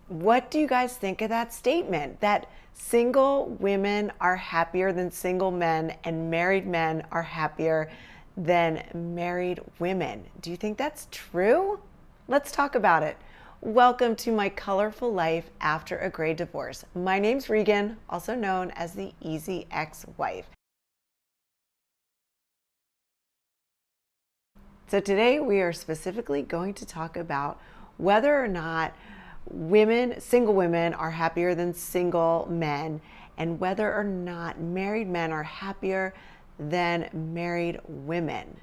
What do you guys think of that statement? That single women are happier than single men and married men are happier than married women. Do you think that's true? Let's talk about it. Welcome to my colorful life after a gray divorce. My name's Regan, also known as the Easy Ex-Wife. So today we are specifically going to talk about whether or not single women are happier than single men, and whether or not married men are happier than married women.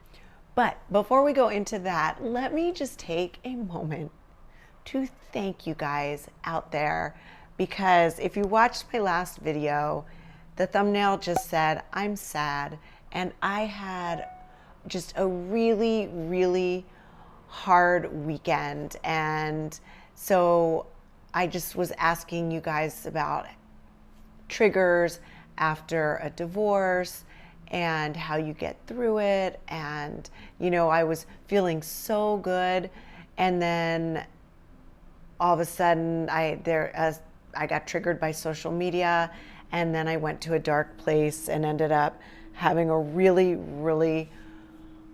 But before we go into that, let me just take a moment to thank you guys out there, because if you watched my last video, the thumbnail just said, I'm sad, and I had just a really, really hard weekend. And so I just was asking you guys about triggers after a divorce and how you get through it. And, I was feeling so good. And then all of a sudden I got triggered by social media. And then I went to a dark place and ended up having a really, really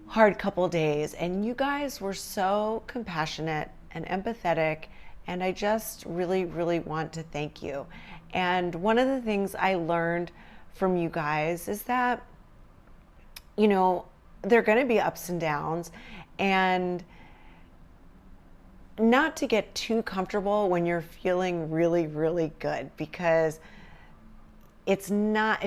hard couple days. And you guys were so compassionate and empathetic, and I just really, really want to thank you. And one of the things I learned from you guys is that, there are going to be ups and downs, and not to get too comfortable when you're feeling really, really good, because it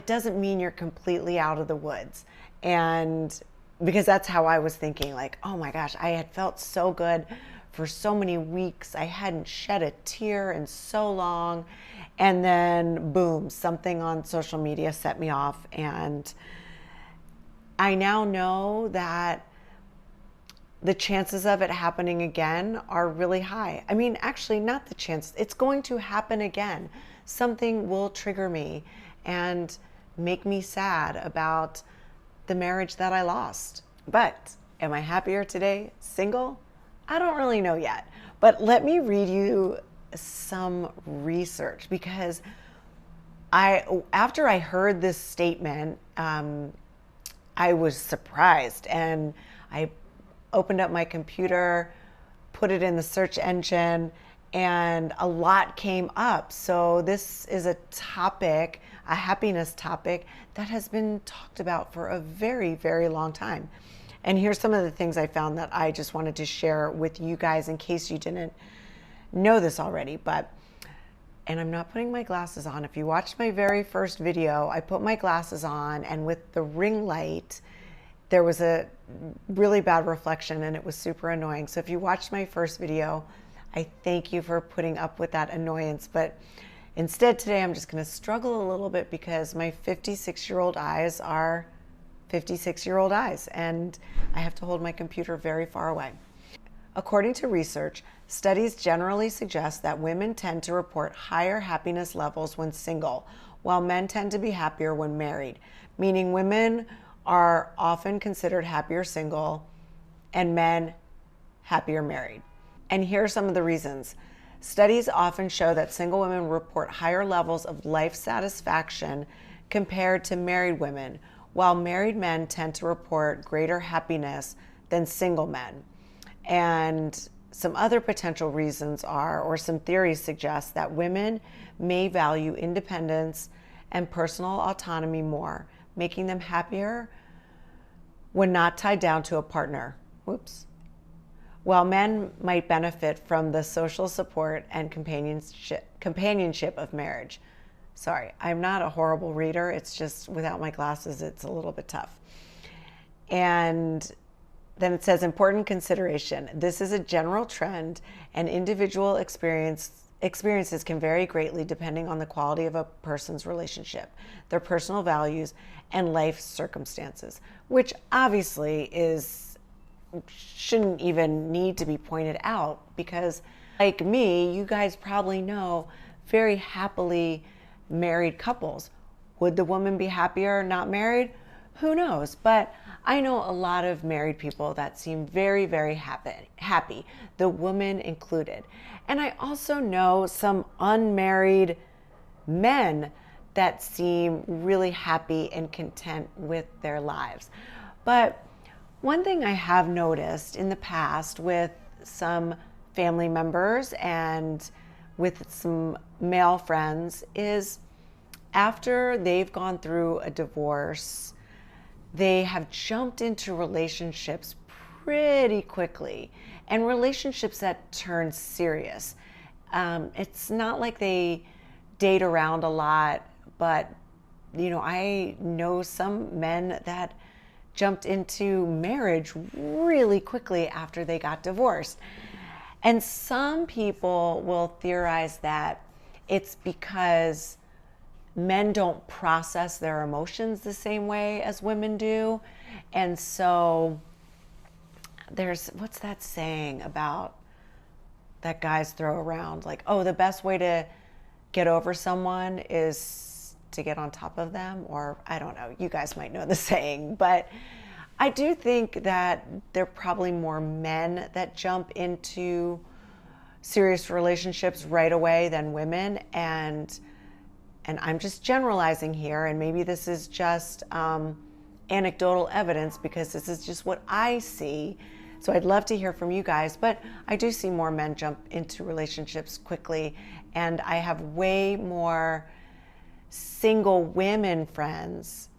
doesn't mean you're completely out of the woods. And because that's how I was thinking, like, oh my gosh, I had felt so good for so many weeks. I hadn't shed a tear in so long. And then boom, something on social media set me off. And I now know that the chances of it happening again are really high. I mean, actually, not the chance. It's going to happen again. Something will trigger me and make me sad about the marriage that I lost. But am I happier today, single? I don't really know yet. But let me read you some research, because after I heard this statement, I was surprised, and I opened up my computer, put it in the search engine, and a lot came up. So this is a topic, a happiness topic, that has been talked about for a very, very long time. And here's some of the things I found that I just wanted to share with you guys in case you didn't know this already. And I'm not putting my glasses on. If you watched my very first video, I put my glasses on, and with the ring light, there was a really bad reflection, and it was super annoying. So if you watched my first video, I thank you for putting up with that annoyance. But instead today, I'm just going to struggle a little bit, because my 56-year-old eyes are 56-year-old eyes, and I have to hold my computer very far away. According to research, studies generally suggest that women tend to report higher happiness levels when single, while men tend to be happier when married, meaning women are often considered happier single and men happier married. And here are some of the reasons. Studies often show that single women report higher levels of life satisfaction compared to married women, while married men tend to report greater happiness than single men. And some other potential reasons or some theories suggest that women may value independence and personal autonomy more, making them happier when not tied down to a partner. While men might benefit from the social support and companionship of marriage. Sorry, I'm not a horrible reader. It's just without my glasses, it's a little bit tough. And then it says, important consideration. This is a general trend, and individual experiences can vary greatly depending on the quality of a person's relationship, their personal values, and life circumstances, which obviously shouldn't even need to be pointed out, because like me, you guys probably know very happily married couples. Would the woman be happier not married? Who knows? But I know a lot of married people that seem very, very happy, the woman included. And I also know some unmarried men that seem really happy and content with their lives. But one thing I have noticed in the past with some family members and with some male friends is after they've gone through a divorce, they have jumped into relationships pretty quickly, and relationships that turn serious. It's not like they date around a lot, but I know some men that jumped into marriage really quickly after they got divorced. And some people will theorize that it's because men don't process their emotions the same way as women do. And so what's that saying about that guys throw around? Like, oh, the best way to get over someone is to get on top of them. Or I don't know, you guys might know the saying. But I do think that there are probably more men that jump into serious relationships right away than women. And I'm just generalizing here, and maybe this is just anecdotal evidence because this is just what I see. So I'd love to hear from you guys, but I do see more men jump into relationships quickly, and I have way more single women friends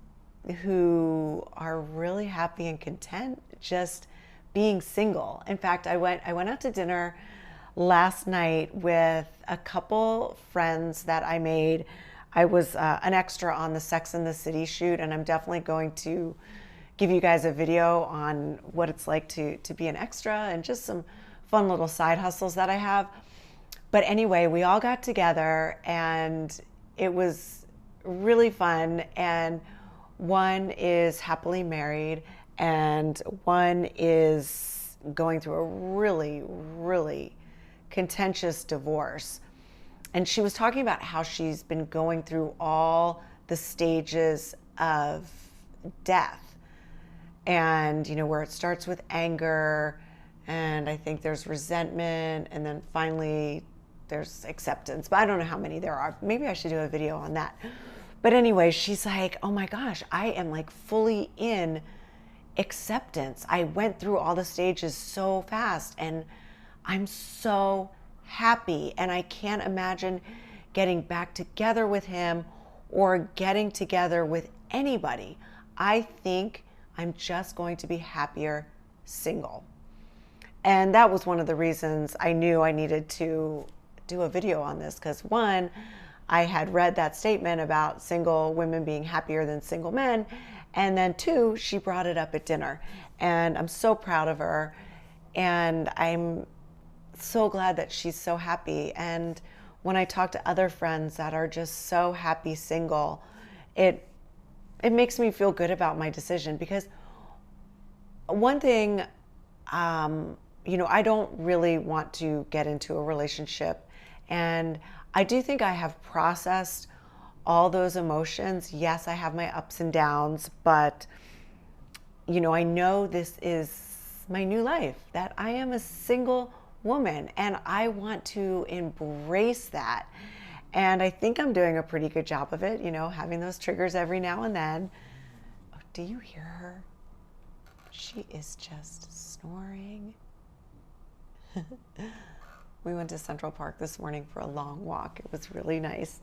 who are really happy and content just being single. In fact, I went out to dinner last night with a couple friends that I made. I was an extra on the Sex and the City shoot, and I'm definitely going to give you guys a video on what it's like to be an extra and just some fun little side hustles that I have. But anyway, we all got together and it was really fun. And one is happily married and one is going through a really, really contentious divorce. And she was talking about how she's been going through all the stages of death. And, where it starts with anger, and I think there's resentment, and then finally there's acceptance. But I don't know how many there are. Maybe I should do a video on that. But anyway, she's like, oh my gosh, I am like fully in acceptance. I went through all the stages so fast, and I'm so happy, and I can't imagine getting back together with him or getting together with anybody. I think I'm just going to be happier single. And that was one of the reasons I knew I needed to do a video on this, because one, I had read that statement about single women being happier than single men, and then two, she brought it up at dinner, and I'm so proud of her, and I'm so glad that she's so happy. And when I talk to other friends that are just so happy single, it makes me feel good about my decision, because one thing, I don't really want to get into a relationship, and I do think I have processed all those emotions. Yes, I have my ups and downs, but I know this is my new life, that I am a single woman, and I want to embrace that. And I think I'm doing a pretty good job of it, having those triggers every now and then. Oh, do you hear her? She is just snoring. We went to Central Park this morning for a long walk. It was really nice.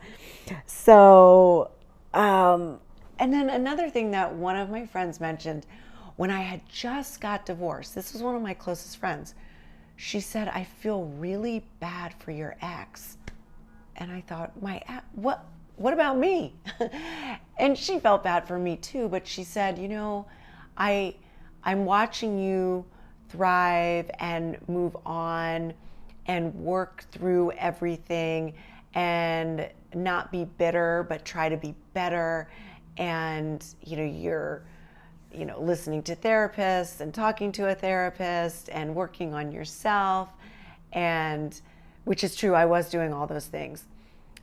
So, and then another thing that one of my friends mentioned, when I had just got divorced, this was one of my closest friends. She said, I feel really bad for your ex. And I thought, what about me? And she felt bad for me too, but she said, I'm watching you thrive and move on and work through everything and not be bitter, but try to be better. And, you're listening to therapists and talking to a therapist and working on yourself, and which is true, I was doing all those things.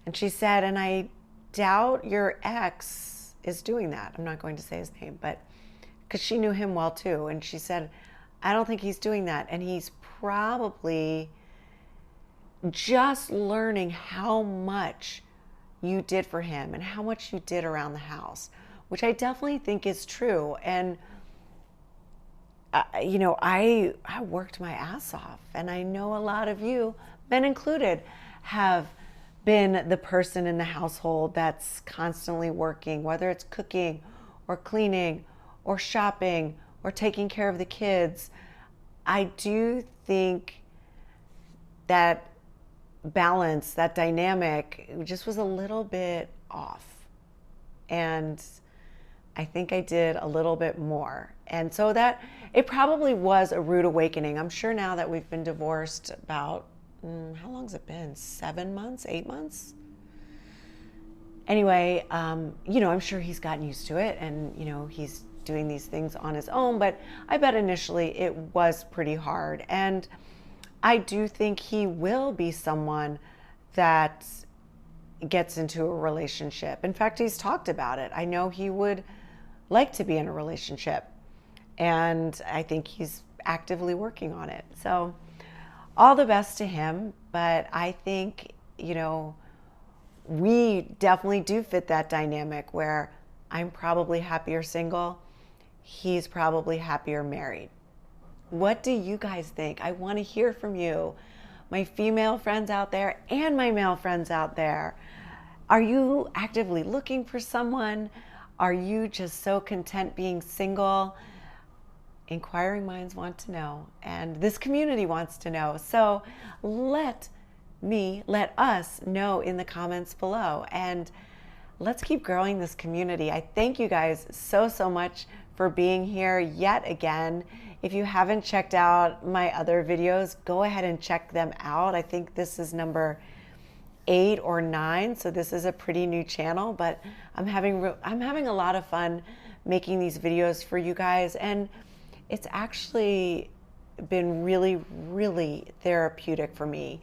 And she said, and I doubt your ex is doing that. I'm not going to say his name, but because she knew him well too. And she said, I don't think he's doing that. And he's probably just learning how much you did for him and how much you did around the house, which I definitely think is true. And I worked my ass off, and I know a lot of you, men included, have been the person in the household that's constantly working, whether it's cooking or cleaning or shopping or taking care of the kids. I do think that balance, that dynamic, just was a little bit off. And I think I did a little bit more. And so that it probably was a rude awakening. I'm sure now that we've been divorced about, how long's it been? 7 months, 8 months? Anyway, I'm sure he's gotten used to it, and, he's doing these things on his own, but I bet initially it was pretty hard. And I do think he will be someone that gets into a relationship. In fact, he's talked about it. I know he would like to be in a relationship, and I think he's actively working on it. So all the best to him. But I think, we definitely do fit that dynamic where I'm probably happier single. He's probably happier married. What do you guys think? I want to hear from you, my female friends out there and my male friends out there. Are you actively looking for someone? Are you just so content being single? Inquiring minds want to know, and this community wants to know. So let us know in the comments below, and let's keep growing this community. I thank you guys so much for being here yet again. If you haven't checked out my other videos, go ahead and check them out. I think this is number 8 or 9, so this is a pretty new channel, but I'm having a lot of fun making these videos for you guys, and it's actually been really therapeutic for me.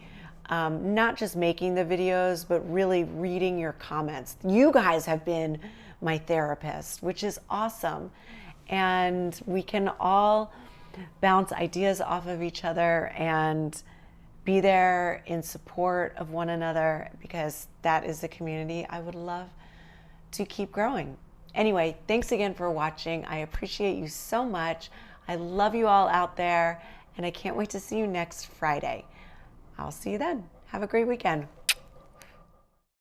Not just making the videos, but really reading your comments. You guys have been my therapist, which is awesome. And we can all bounce ideas off of each other and be there in support of one another, because that is the community I would love to keep growing. Anyway, thanks again for watching. I appreciate you so much. I love you all out there, and I can't wait to see you next Friday. I'll see you then. Have a great weekend.